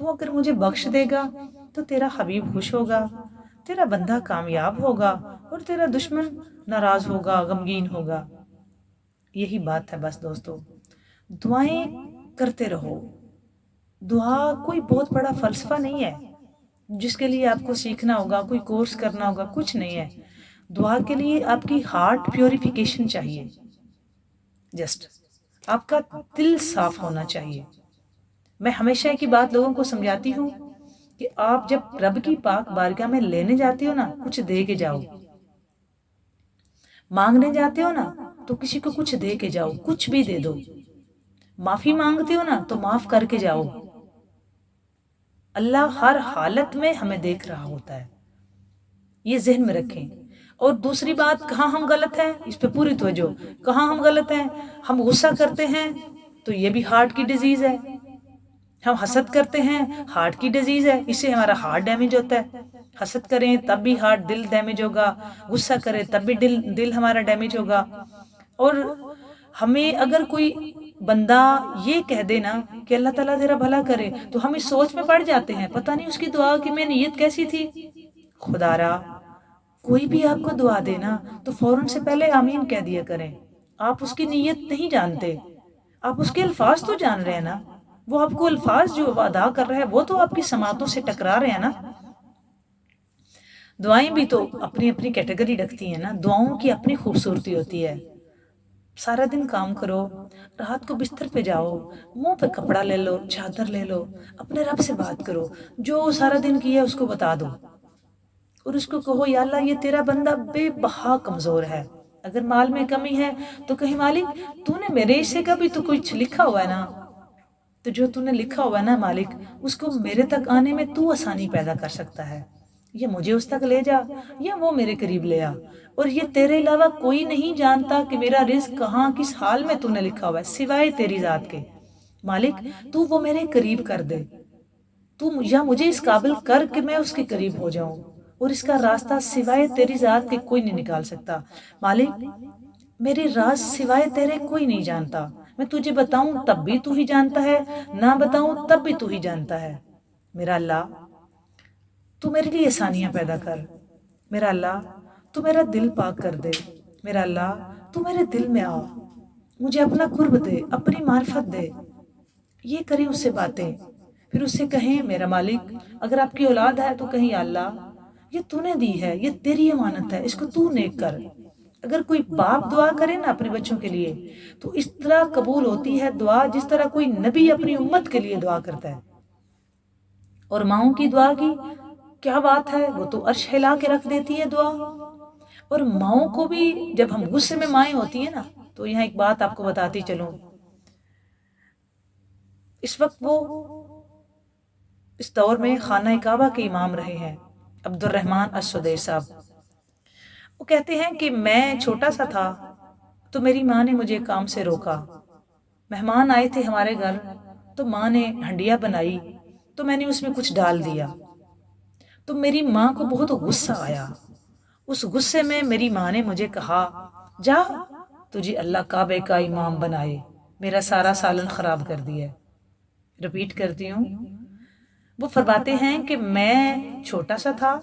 تو اگر مجھے بخش دے گا تو تیرا حبیب خوش ہوگا، تیرا بندہ کامیاب ہوگا، اور تیرا دشمن ناراض ہوگا، غمگین ہوگا۔ یہی بات ہے بس دوستو، دعائیں کرتے رہو۔ دعا کوئی بہت بڑا فلسفہ نہیں ہے جس کے لیے آپ کو سیکھنا ہوگا، کوئی کورس کرنا ہوگا، کچھ نہیں ہے۔ دعا کے لیے آپ کی ہارٹ پیوریفیکیشن چاہیے، جسٹ آپ کا دل صاف ہونا چاہیے۔ میں ہمیشہ ایک ہی بات لوگوں کو سمجھاتی ہوں کہ آپ جب رب کی پاک بارگاہ میں لینے جاتے ہو نا، کچھ دے کے جاؤ۔ مانگنے جاتے ہو نا تو کسی کو کچھ دے کے جاؤ، کچھ بھی دے دو۔ معافی مانگتے ہو نا تو معاف کر کے جاؤ۔ اللہ ہر حالت میں ہمیں دیکھ رہا ہوتا ہے، یہ ذہن میں رکھیں۔ اور دوسری بات، کہاں ہم غلط ہیں، اس پہ پوری توجہ۔ کہاں ہم غلط ہیں؟ ہم غصہ کرتے ہیں تو یہ بھی ہارٹ کی ڈیزیز ہے۔ ہم حسد کرتے ہیں، ہارٹ کی ڈیزیز ہے، اس سے ہمارا ہارٹ ڈیمیج ہوتا ہے۔ حسد کریں تب بھی ہارٹ، دل ڈیمیج ہوگا، غصہ کریں تب بھی دل ہمارا ڈیمیج ہوگا۔ اور ہمیں اگر کوئی بندہ یہ کہہ دے نا کہ اللہ تعالیٰ تیرا بھلا کرے، تو ہم اس سوچ میں پڑ جاتے ہیں، پتہ نہیں اس کی دعا کی میں نیت کیسی تھی۔ خدا را، کوئی بھی آپ کو دعا دے نا تو فوراً سے پہلے آمین کہہ دیا کریں۔ آپ اس کی نیت نہیں جانتے، آپ اس کے الفاظ تو جان رہے ہیں نا۔ وہ آپ کو الفاظ جو ادا کر رہا ہے وہ تو آپ کی سماعتوں سے ٹکرا رہے ہیں نا۔ دعائیں بھی تو اپنی اپنی کیٹیگری رکھتی ہیں نا، دعاؤں کی اپنی خوبصورتی ہوتی ہے۔ سارا دن کام کرو، رات کو بستر پہ جاؤ، منہ پہ کپڑا لے لو، چادر لے لو، اپنے رب سے بات کرو، جو سارا دن کیا اس کو بتا دو، اور اس کو کہو یا اللہ یہ تیرا بندہ بے بہا کمزور ہے۔ اگر مال میں کمی ہے تو کہیں مالک تو نے میرے حصے کا بھی تو کچھ لکھا ہوا ہے نا، تو جو تو نے لکھا ہوا ہے نا مالک، اس کو میرے تک آنے میں تو آسانی پیدا کر سکتا ہے۔ یہ مجھے اس تک لے جا یا وہ میرے قریب لے آ، اور یہ تیرے علاوہ کوئی نہیں جانتا کہ میرا رزق کہاں کس حال میں تو نے لکھا ہوا ہے سوائے تیری ذات کے۔ مالک تو وہ میرے قریب کر دے، تو یا مجھے اس قابل کر کہ میں اس کے قریب ہو جاؤں، اور اس کا راستہ سوائے تیری ذات کے کوئی نہیں نکال سکتا۔ مالک میرے راز سوائے تیرے کوئی نہیں جانتا، میں تجھے بتاؤں تب بھی تو ہی جانتا ہے، نہ بتاؤں تب بھی تو ہی جانتا ہے۔ میرا اللہ تو میرے لیے آسانیاں پیدا کر، میرا اللہ تو میرا دل پاک کر دے، میرا اللہ تو میرے دل میں آ، مجھے اپنا قرب دے، اپنی معرفت دے۔ یہ کریں اس سے باتیں، پھر اس سے کہیں میرا مالک اگر آپ کی اولاد ہے تو کہیں یا اللہ یہ تو نے دی ہے، یہ تیری امانت ہے، اس کو تو نیک کر۔ اگر کوئی باپ دعا کرے نا اپنے بچوں کے لیے تو اس طرح قبول ہوتی ہے دعا جس طرح کوئی نبی اپنی امت کے لیے دعا کرتا ہے۔ اور ماؤں کی دعا کی کیا بات ہے، وہ تو عرش ہلا کے رکھ دیتی ہے دعا۔ اور ماؤں کو بھی جب ہم غصے میں مائیں ہوتی ہیں نا، تو یہاں ایک بات آپ کو بتاتی چلوں، اس وقت وہ اس دور میں خانہ کعبہ کے امام رہے ہیں عبد الرحمن السدیس صاحب۔ وہ کہتے ہیں کہ میں چھوٹا سا تھا تو میری ماں نے مجھے کام سے روکا، مہمان آئے تھے ہمارے گھر تو ماں نے ہنڈیا بنائی تو میں نے اس میں کچھ ڈال دیا، تو میری ماں کو بہت غصہ آیا۔ اس غصے میں میری ماں نے مجھے کہا جا تجھے اللہ کعبے کا امام بنائے، میرا سارا سالن خراب کر دیا۔ رپیٹ کرتی ہوں، وہ فرماتے ہیں کہ میں چھوٹا سا تھا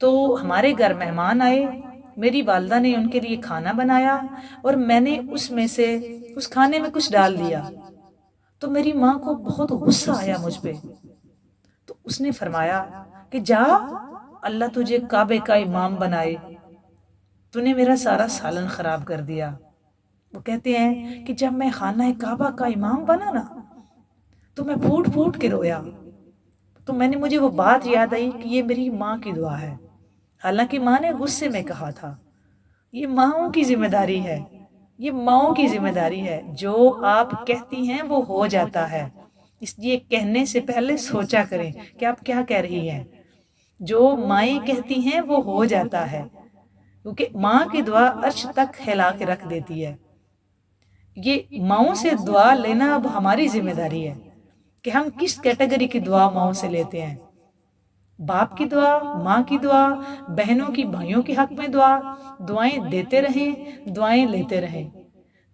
تو ہمارے گھر مہمان آئے، میری والدہ نے ان کے لیے کھانا بنایا اور میں نے اس میں سے اس کھانے میں کچھ ڈال دیا، تو میری ماں کو بہت غصہ آیا مجھ پہ، تو اس نے فرمایا کہ جا اللہ تجھے کعبے کا امام بنائے، تو نے میرا سارا سالن خراب کر دیا۔ وہ کہتے ہیں کہ جب میں خانہ کعبہ کا امام بنا نا تو میں پھوٹ پھوٹ کے رویا، تو مجھے وہ بات یاد آئی کہ یہ میری ماں کی دعا ہے، حالانکہ ماں نے غصے میں کہا تھا۔ یہ ماؤں کی ذمہ داری ہے، یہ ماؤں کی ذمہ داری ہے، جو آپ کہتی ہیں وہ ہو جاتا ہے، اس لیے کہنے سے پہلے سوچا کریں کہ آپ کیا کہہ رہی ہیں۔ جو مائیں کہتی ہیں وہ ہو جاتا ہے، کیونکہ ماں کی دعا عرش تک ہلا کے رکھ دیتی ہے۔ یہ ماؤں سے دعا لینا اب ہماری ذمہ داری ہے کہ ہم کس کیٹیگری کی دعا ماؤں سے لیتے ہیں۔ باپ کی دعا، ماں کی دعا، بہنوں کی بھائیوں کے حق میں دعا، دعائیں دیتے رہیں، دعائیں لیتے رہیں۔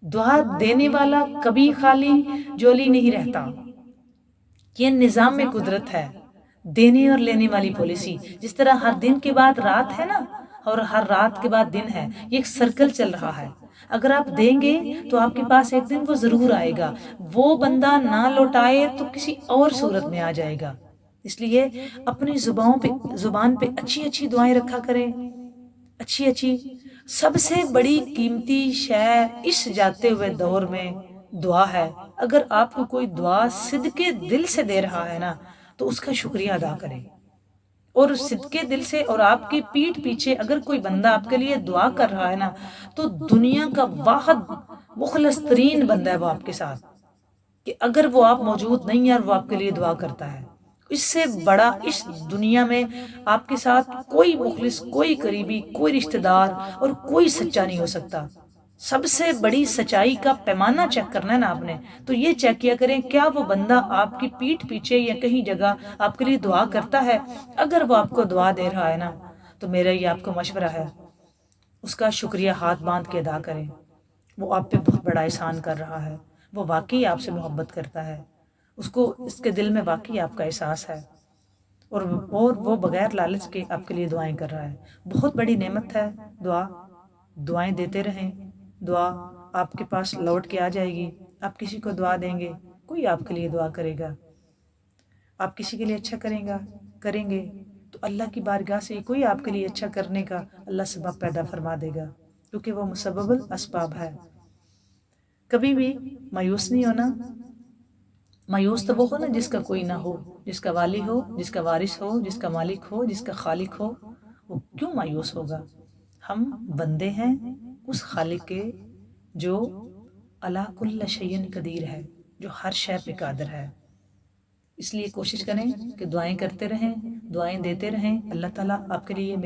دعا دینے والا کبھی خالی جولی نہیں رہتا، یہ نظام میں قدرت ہے، دینے اور لینے والی پالیسی. جس طرح ہر دن کے بعد رات ہے نا، اور ہر رات کے بعد دن ہے، یہ ایک سرکل چل رہا ہے. اگر آپ دیں گے تو آپ کے پاس ایک دن وہ ضرور آئے گا. وہ بندہ نہ لوٹائے تو کسی اور صورت میں آ جائے گا. اس لیے اپنی زبان پہ اچھی اچھی دعائیں رکھا کریں، اچھی اچھی. سب سے بڑی قیمتی شے اس جاتے ہوئے دور میں دعا ہے. اگر آپ کو کوئی دعا صدقے دل سے دے رہا ہے نا تو اس کا شکریہ ادا کریں. اور صدقے دل سے، اور آپ کی پیٹھ پیچھے اگر کوئی بندہ آپ کے لیے دعا کر رہا ہے نا تو دنیا کا واحد مخلص ترین بندہ ہے وہ آپ کے ساتھ، کہ اگر وہ آپ موجود نہیں ہیں اور وہ آپ کے لیے دعا کرتا ہے، اس سے بڑا اس دنیا میں آپ کے ساتھ کوئی مخلص، کوئی قریبی، کوئی رشتہ دار اور کوئی سچا نہیں ہو سکتا. سب سے بڑی سچائی کا پیمانہ چیک کرنا ہے نا آپ نے، تو یہ چیک کیا کریں کیا وہ بندہ آپ کی پیٹھ پیچھے یا کہیں جگہ آپ کے لیے دعا کرتا ہے. اگر وہ آپ کو دعا دے رہا ہے نا تو میرا یہ آپ کو مشورہ ہے، اس کا شکریہ ہاتھ باندھ کے ادا کریں. وہ آپ پہ بہت بڑا احسان کر رہا ہے، وہ واقعی آپ سے محبت کرتا ہے، اس کو اس کے دل میں واقعی آپ کا احساس ہے، اور وہ بغیر لالچ کے آپ کے لیے دعائیں کر رہا ہے. بہت بڑی نعمت ہے دعا. دعائیں دیتے رہیں. دعا آپ کے پاس لوٹ کے آ جائے گی. آپ کسی کو دعا دیں گے، کوئی آپ کے لیے دعا کرے گا. آپ کسی کے لیے اچھا کریں گے تو اللہ کی بارگاہ سے کوئی آپ کے لیے اچھا کرنے کا اللہ سبب پیدا فرما دے گا، کیونکہ وہ مسبب الاسباب ہے. کبھی بھی مایوس نہیں ہونا. مایوس تو وہ ہو نا جس کا کوئی نہ ہو، جس کا والی ہو، جس کا وارث ہو، جس کا مالک ہو، جس کا خالق ہو. وہ کیوں مایوس ہوگا؟ ہم بندے ہیں اس خالق کے جو علی کل شیء قدیر ہے، جو ہر شے پہ قادر ہے. اس لیے کوشش کریں کہ دعائیں کرتے رہیں، دعائیں دیتے رہیں. اللہ تعالیٰ آپ کے لیے